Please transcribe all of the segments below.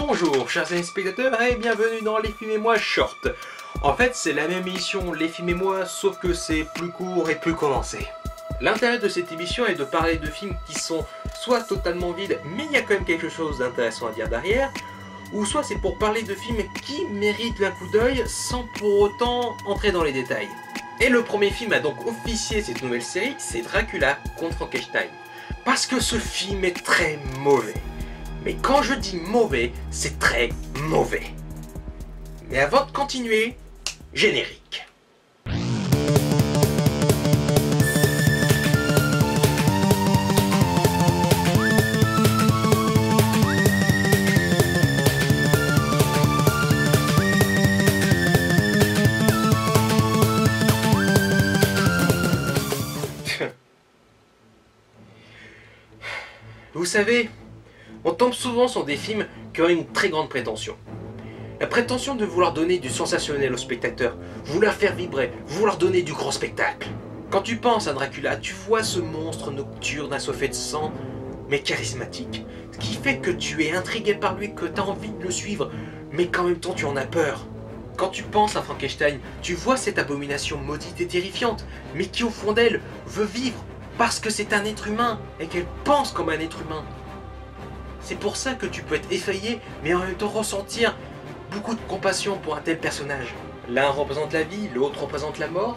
Bonjour chers téléspectateurs et bienvenue dans Les Films et Moi Short. En fait c'est la même émission Les Films et Moi sauf que c'est plus court et plus condensé. L'intérêt de cette émission est de parler de films qui sont soit totalement vides mais il y a quand même quelque chose d'intéressant à dire derrière, ou soit c'est pour parler de films qui méritent un coup d'œil sans pour autant entrer dans les détails. Et le premier film à donc officier cette nouvelle série, c'est Dracula contre Frankenstein. Parce que ce film est très mauvais. Mais quand je dis mauvais, c'est très mauvais. Mais avant de continuer, générique. Vous savez, on tombe souvent sur des films qui ont une très grande prétention. La prétention de vouloir donner du sensationnel au spectateur, vouloir faire vibrer, vouloir donner du grand spectacle. Quand tu penses à Dracula, tu vois ce monstre nocturne assoiffé de sang, mais charismatique. Ce qui fait que tu es intrigué par lui, que tu as envie de le suivre, mais qu'en même temps tu en as peur. Quand tu penses à Frankenstein, tu vois cette abomination maudite et terrifiante, mais qui au fond d'elle veut vivre, parce que c'est un être humain, et qu'elle pense comme un être humain. C'est pour ça que tu peux être effrayé, mais en même temps ressentir beaucoup de compassion pour un tel personnage. L'un représente la vie, l'autre représente la mort.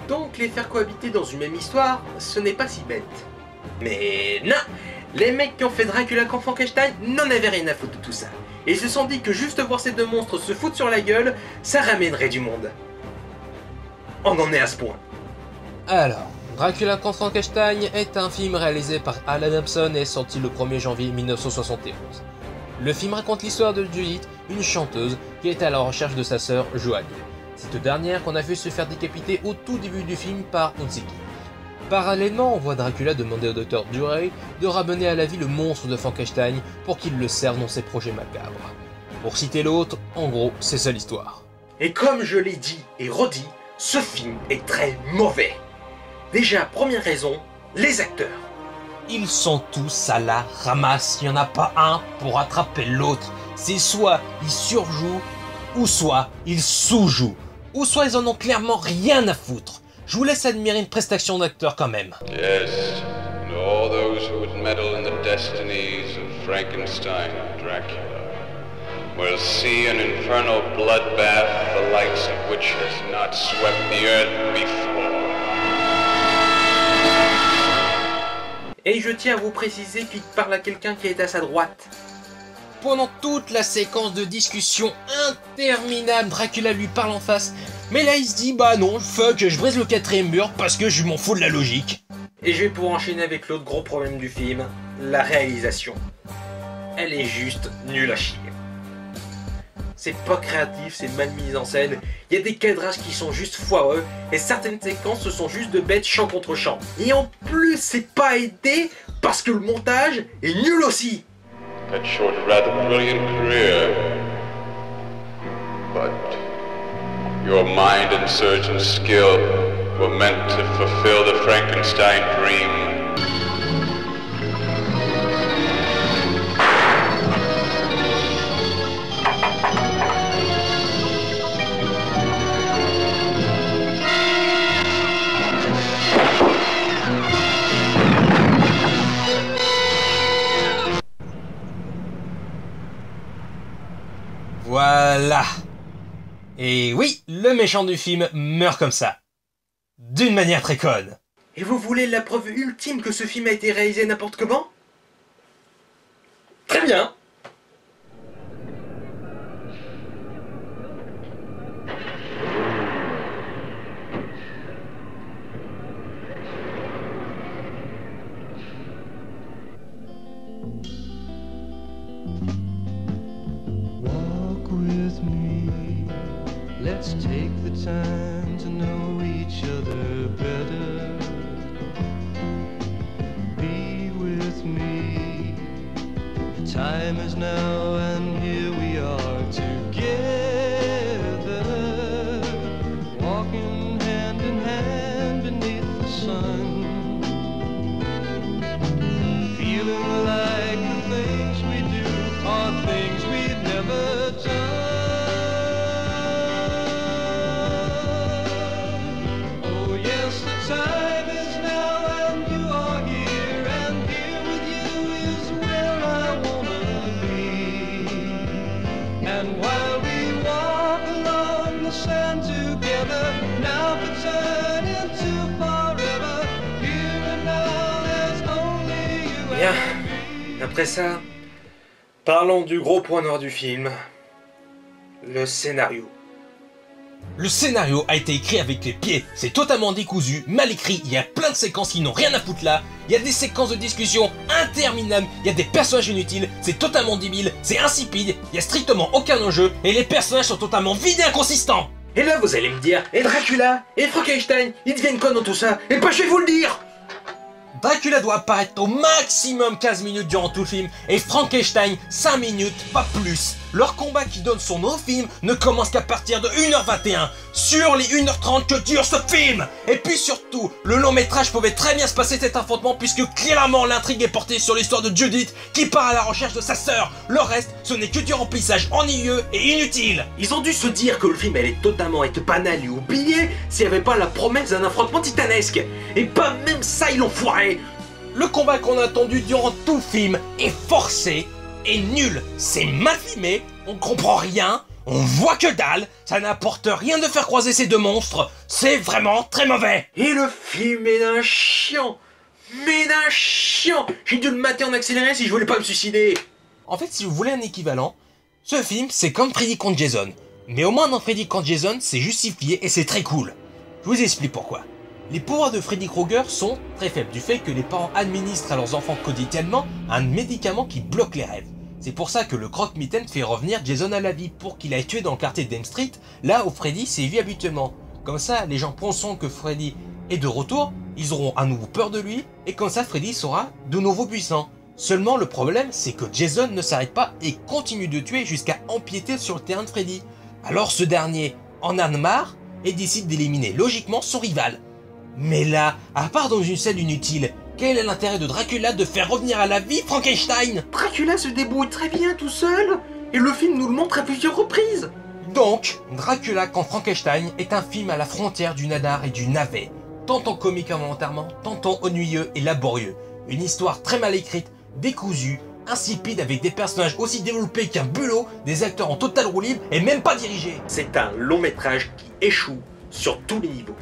Donc les faire cohabiter dans une même histoire, ce n'est pas si bête. Mais non, les mecs qui ont fait Dracula contre Frankenstein n'en avaient rien à foutre de tout ça. Et ils se sont dit que juste voir ces deux monstres se foutre sur la gueule, ça ramènerait du monde. On en est à ce point. Alors, Dracula contre Frankenstein est un film réalisé par Alan Hobson et sorti le 1er janvier 1971. Le film raconte l'histoire de Judith, une chanteuse qui est à la recherche de sa sœur Joanne. Cette dernière qu'on a vu se faire décapiter au tout début du film par Unziki. Parallèlement, on voit Dracula demander au docteur Duray de ramener à la vie le monstre de Frankenstein pour qu'il le serve dans ses projets macabres. Pour citer l'autre, en gros, c'est ça l'histoire. Et comme je l'ai dit et redit, ce film est très mauvais. Déjà, première raison, les acteurs. Ils sont tous à la ramasse, il n'y en a pas un pour attraper l'autre. C'est soit ils surjouent, ou soit ils sous-jouent, ou soit ils en ont clairement rien à foutre. Je vous laisse admirer une prestation d'acteur quand même. Yes, and all those who would meddle in the destinies of Frankenstein and Dracula will see an infernal bloodbath the likes of which has not swept the earth before. Et je tiens à vous préciser qu'il parle à quelqu'un qui est à sa droite. Pendant toute la séquence de discussion interminable, Dracula lui parle en face, mais là il se dit bah non, fuck, je brise le 4ème mur parce que je m'en fous de la logique. Et je vais pouvoir enchaîner avec l'autre gros problème du film, la réalisation. Elle est juste nulle à chier. C'est pas créatif, c'est mal mis en scène, il y a des cadrages qui sont juste foireux, et certaines séquences ce sont juste de bêtes champ contre champ. Et en plus c'est pas aidé parce que le montage est nul aussi. Cut short a rather brilliant career, but your mind and surgeon skill were meant to fulfill the Frankenstein dream. Voilà. Et oui, le méchant du film meurt comme ça. D'une manière très conne. Et vous voulez la preuve ultime que ce film a été réalisé n'importe comment? Très bien. Let's take the time to know each other better. Be with me. The time is now and here we are together. Walking hand in hand beneath the sun. Feeling like the things we do are things we Après ça, parlons du gros point noir du film, le scénario. Le scénario a été écrit avec les pieds, c'est totalement décousu, mal écrit, il y a plein de séquences qui n'ont rien à foutre là, il y a des séquences de discussion interminables, il y a des personnages inutiles, c'est totalement débile, c'est insipide, il y a strictement aucun enjeu, et les personnages sont totalement vides et inconsistants. Et là vous allez me dire, et Dracula, et Frankenstein, ils deviennent quoi dans tout ça? Et pas je vais vous le dire! Dracula doit apparaître au maximum 15 minutes durant tout le film, et Frankenstein 5 minutes, pas plus. Leur combat qui donne son nom au film ne commence qu'à partir de 1h21, sur les 1h30 que dure ce film. Et puis surtout, le long métrage pouvait très bien se passer cet affrontement puisque clairement l'intrigue est portée sur l'histoire de Judith qui part à la recherche de sa sœur. Le reste, ce n'est que du remplissage ennuyeux et inutile. Ils ont dû se dire que le film allait totalement être banal et oublié s'il n'y avait pas la promesse d'un affrontement titanesque. Et pas même ça ils l'ont foiré. Le combat qu'on a attendu durant tout le film est forcé et nul. C'est mal filmé, on comprend rien, on voit que dalle, ça n'apporte rien de faire croiser ces deux monstres. C'est vraiment très mauvais. Et le film est d'un chiant. Mais d'un chiant. J'ai dû le mater en accéléré si je voulais pas me suicider. En fait, si vous voulez un équivalent, ce film c'est comme Freddy contre Jason. Mais au moins dans Freddy contre Jason, c'est justifié et c'est très cool. Je vous explique pourquoi. Les pouvoirs de Freddy Krueger sont très faibles du fait que les parents administrent à leurs enfants quotidiennement un médicament qui bloque les rêves. C'est pour ça que le croque-mitaine fait revenir Jason à la vie pour qu'il aille tuer dans le quartier d'Elm Street, là où Freddy sévit habituellement. Comme ça, les gens penseront que Freddy est de retour, ils auront à nouveau peur de lui, et comme ça Freddy sera de nouveau puissant. Seulement le problème, c'est que Jason ne s'arrête pas et continue de tuer jusqu'à empiéter sur le terrain de Freddy. Alors ce dernier en a marre et décide d'éliminer logiquement son rival. Mais là, à part dans une scène inutile, quel est l'intérêt de Dracula de faire revenir à la vie Frankenstein? Dracula se débrouille très bien tout seul. Et le film nous le montre à plusieurs reprises. Donc, Dracula contre Frankenstein est un film à la frontière du nanar et du navet. Tantôt comique involontairement, tantôt ennuyeux et laborieux. Une histoire très mal écrite, décousue, insipide avec des personnages aussi développés qu'un bulot, des acteurs en total roue libre et même pas dirigés. C'est un long métrage qui échoue sur tous les niveaux.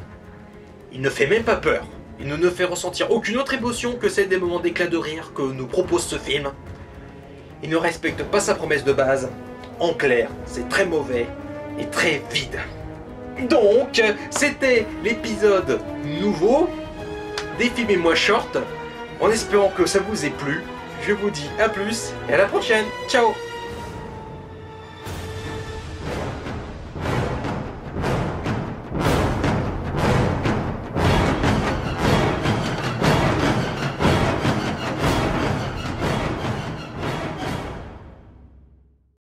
Il ne fait même pas peur. Il ne nous fait ressentir aucune autre émotion que celle des moments d'éclat de rire que nous propose ce film. Il ne respecte pas sa promesse de base. En clair, c'est très mauvais et très vide. Donc, c'était l'épisode nouveau des films et moi short. En espérant que ça vous ait plu, je vous dis à plus et à la prochaine. Ciao!